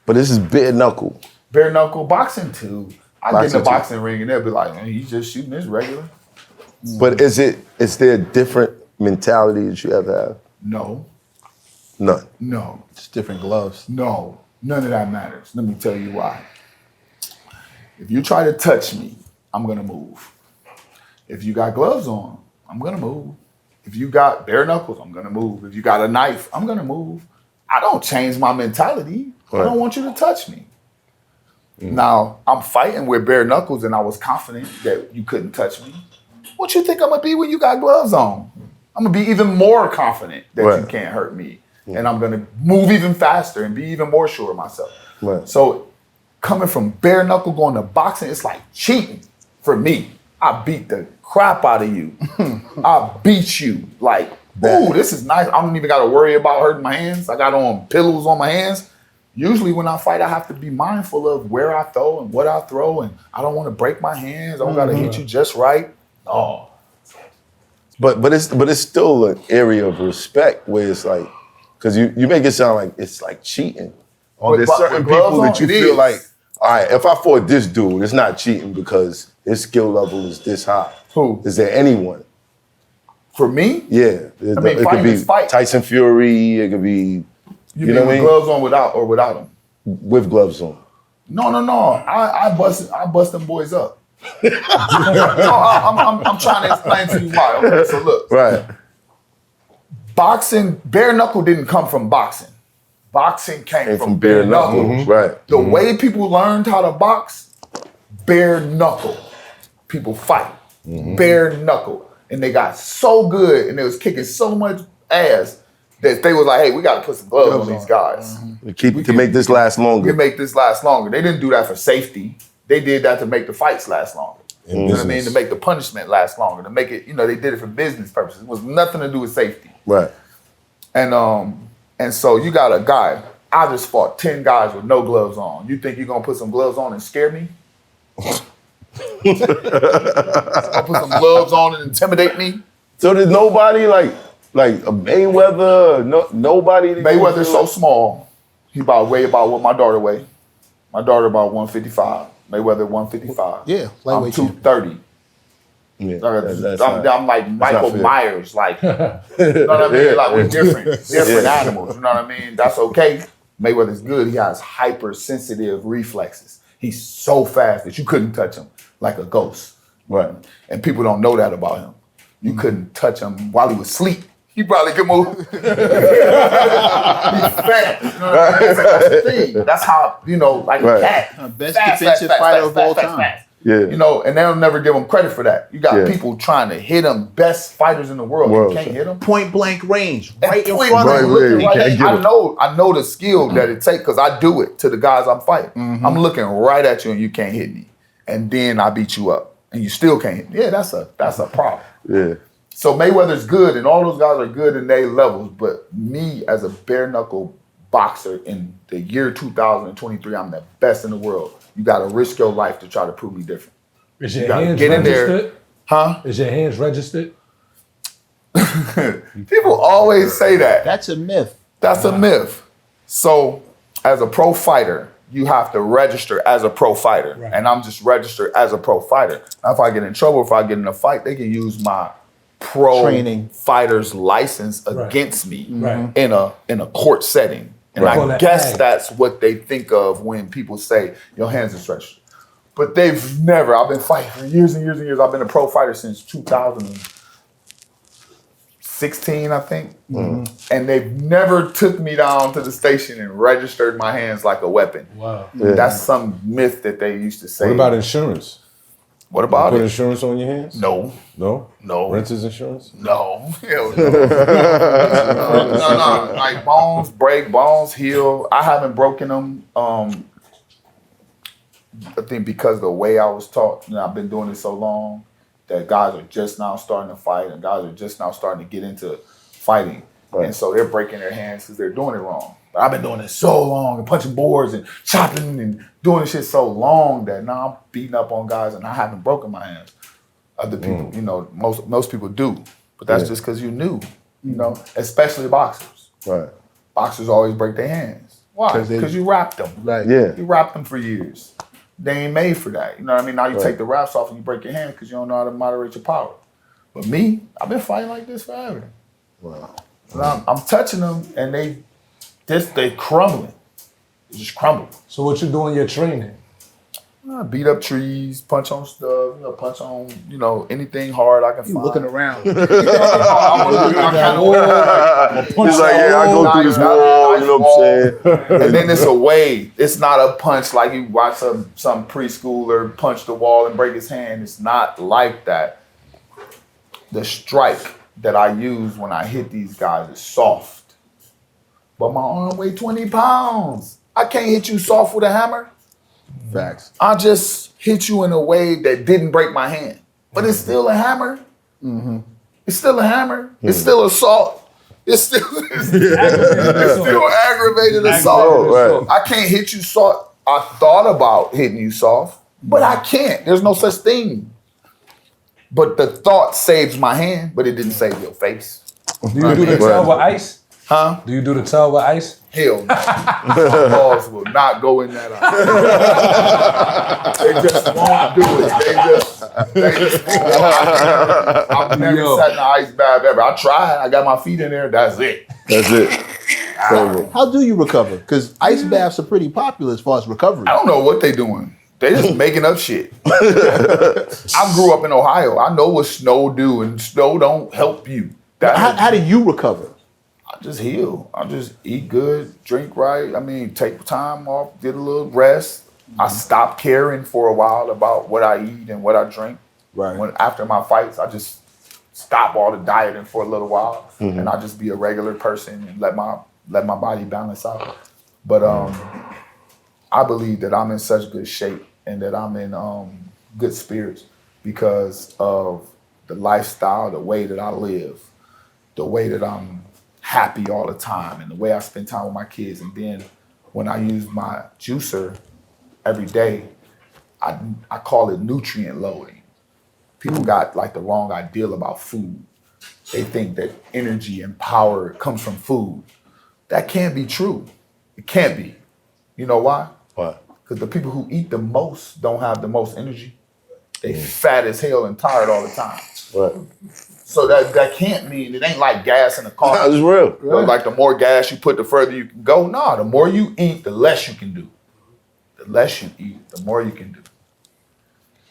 But this is bare knuckle. Bare knuckle boxing too. I get in the boxing ring and they'll be like, man, he's just shooting this regular. But is there a different mentality that you ever have? No. None. No. It's different gloves. No. None of that matters. Let me tell you why. If you try to touch me, I'm gonna move. If you got gloves on, I'm gonna move. If you got bare knuckles, I'm gonna move. If you got a knife, I'm gonna move. I don't change my mentality. Right. I don't want you to touch me. Now, I'm fighting with bare knuckles and I was confident that you couldn't touch me. What you think I'm gonna be when you got gloves on? I'm gonna be even more confident that you can't hurt me. And I'm gonna move even faster and be even more sure of myself. Right. So coming from bare knuckle going to boxing, it's like cheating for me. I beat the crap out of you. I beat you. Like, ooh, this is nice. I don't even gotta worry about hurting my hands. I got on pillows on my hands. Usually when I fight, I have to be mindful of where I throw and what I throw, and I don't want to break my hands. I don't gotta hit you just right. No. But it's still an area of respect where it's like, because you make it sound like it's like cheating. Or there's certain people that you feel like, all right, if I fought this dude, it's not cheating because his skill level is this high. Who? Is there anyone? For me? Yeah. I mean, it could be fight. Tyson Fury, it could be, you know what I mean? Gloves on without them? With gloves on. No. I bust them boys up. I'm trying to explain to you why. Okay, so look. Right. Boxing, bare knuckle didn't come from boxing. Boxing came from bare knuckle. Mm-hmm. Right. The way people learned how to box, bare knuckle. People fight. Bare knuckle. And they got so good and they was kicking so much ass that they was like, hey, we got to put some gloves on these guys. To make this last longer. To make this last longer. They didn't do that for safety. They did that to make the fights last longer. You know what I mean? To make the punishment last longer. To make it, they did it for business purposes. It was nothing to do with safety. Right. And so you got a guy. I just fought 10 guys with no gloves on. You think you're gonna put some gloves on and scare me? I'll put some gloves on and intimidate me? So there's nobody like a Mayweather, nobody? Mayweather's so small. He weigh about what my daughter weigh. My daughter about 155. Mayweather 155. Yeah, I'm 230. Yeah, I'm like Michael Myers, like, you know what I mean? Like, we're different animals, you know what I mean? That's okay. Mayweather's good. He has hypersensitive reflexes. He's so fast that you couldn't touch him like a ghost. Right. And people don't know that about him. You couldn't touch him while he was asleep. He probably could move. He's fast. You know what I mean? That's the thing. That's how, like a cat. Best defensive fighter of all time. Yeah. And they'll never give him credit for that. You got people trying to hit him, best fighters in the world. You can't hit him. Point blank range, right in point front of him. I know the skill that it takes because I do it to the guys I'm fighting. I'm looking right at you and you can't hit me. And then I beat you up and you still can't hit me. Yeah, that's a problem. Yeah. So Mayweather's good and all those guys are good in their levels, but me as a bare knuckle boxer in the year 2023, I'm the best in the world. You got to risk your life to try to prove me different. Is your hands registered? Huh? Is your hands registered? People always say that. That's a myth. That's a myth. So as a pro fighter, you have to register as a pro fighter. Right. And I'm just registered as a pro fighter. Now, if I get in trouble, if I get in a fight, they can use my pro training fighter's license against me in a court setting. And I guess that's what they think of when people say your hands are stretched. But they've never, I've been fighting for years and years and years. I've been a pro fighter since 2016, I think. And they've never took me down to the station and registered my hands like a weapon. Wow. Yeah. That's some myth that they used to say. What about insurance? What about you put insurance on your hands? No. No? No. Renter's insurance? No. Hell no. No. Like bones break, bones heal. I haven't broken them. I think because of the way I was taught, I've been doing it so long that guys are just now starting to fight and guys are just now starting to get into fighting. Right. And so they're breaking their hands because they're doing it wrong. But I've been doing it so long and punching boards and chopping and doing this shit so long that now I'm beating up on guys and I haven't broken my hands. Other people, most people do. But that's just because you're new, especially boxers. Right. Boxers always break their hands. Why? Because you wrapped them. Right. Yeah. You wrapped them for years. They ain't made for that. You know what I mean? Now you take the wraps off and you break your hand because you don't know how to moderate your power. But me, I've been fighting like this forever. Wow. And I'm touching them and they crumbling. They just crumble. So what you do in your training? I beat up trees, punch on stuff, punch on, anything hard I can find. Looking around. He's like, yeah, I go through this wall, you know what I'm saying? And then it's a wave. It's not a punch like you watch some preschooler punch the wall and break his hand. It's not like that. The strike that I use when I hit these guys is soft. But my arm weighs 20 pounds. I can't hit you soft with a hammer. Facts. I just hit you in a way that didn't break my hand. But it's still a hammer. Mm-hmm. It's still a hammer. Mm-hmm. It's still assault. It's still aggravated assault. Right. I can't hit you soft. I thought about hitting you soft, but I can't. There's no such thing. But the thought saves my hand, but it didn't save your face. Do you do the tail with ice? Huh? Do you do the tail with ice? Hell no. My balls will not go in that ice. They just won't do it. They just won't. I've never sat in an ice bath ever. I tried. I got my feet in there. That's it. That's it. How do you recover? Because ice baths are pretty popular as far as recovery. I don't know what they doing. They just making up shit. I grew up in Ohio. I know what snow do, and snow don't help you. How do you recover? I just heal. I just eat good, drink right. I mean, take time off, get a little rest. Mm-hmm. I stopped caring for a while about what I eat and what I drink. Right. After my fights, I just stop all the dieting for a little while, and I just be a regular person and let my body balance out. But I believe that I'm in such good shape and that I'm in good spirits because of the lifestyle, the way that I live, the way that I'm happy all the time, and the way I spend time with my kids. And then when I use my juicer every day, I call it nutrient loading. People got like the wrong ideal about food. They think that energy and power comes from food. That can't be true. It can't be. You know why? Why? Because the people who eat the most don't have the most energy. They fat as hell and tired all the time. Right. So that can't mean, it ain't like gas in a car. It's real. Right. Like the more gas you put, the further you can go. No, the more you eat, the less you can do. The less you eat, the more you can do.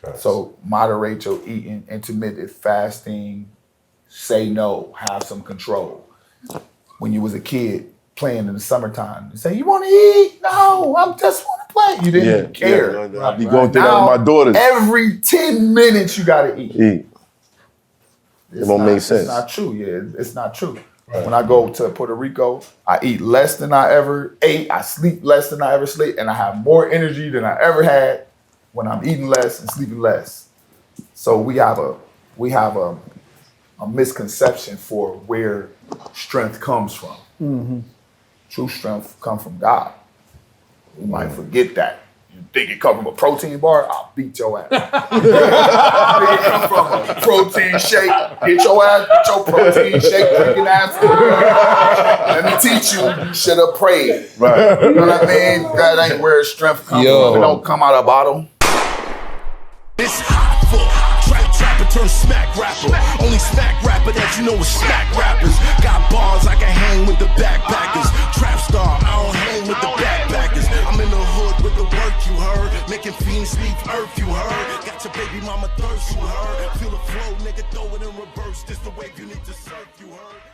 Yes. So moderate your eating, intermittent fasting, say no, have some control. When you was a kid playing in the summertime, you say, you want to eat? No, I just want to play. You didn't care. Yeah, I'll be going through that with my daughters. Every 10 minutes you got to eat. It won't make sense. It's not true. Yeah, it's not true. Right. When I go to Puerto Rico, I eat less than I ever ate. I sleep less than I ever sleep, and I have more energy than I ever had when I'm eating less and sleeping less. So we have a misconception for where strength comes from. Mm-hmm. True strength comes from God. We might forget that. You think it come from a protein bar? I'll beat your ass. You think it come from a protein shake? Get your protein shake drinking ass. Let me teach you. You should have prayed. Right. You know what I mean? That ain't where strength comes from. It don't come out of a bottle. It's hot for trapper turn smack rapper. Only smack rapper that you know is smack rappers. Got bars I can hang with the backpackers. Trap star, I don't hang with the backpackers. I'm in the hood with the work, you heard. Making fiends leave earth, you heard. Got your baby mama thirst, you heard. Feel the flow, nigga, throw it in reverse. This the wave you need to surf, you heard.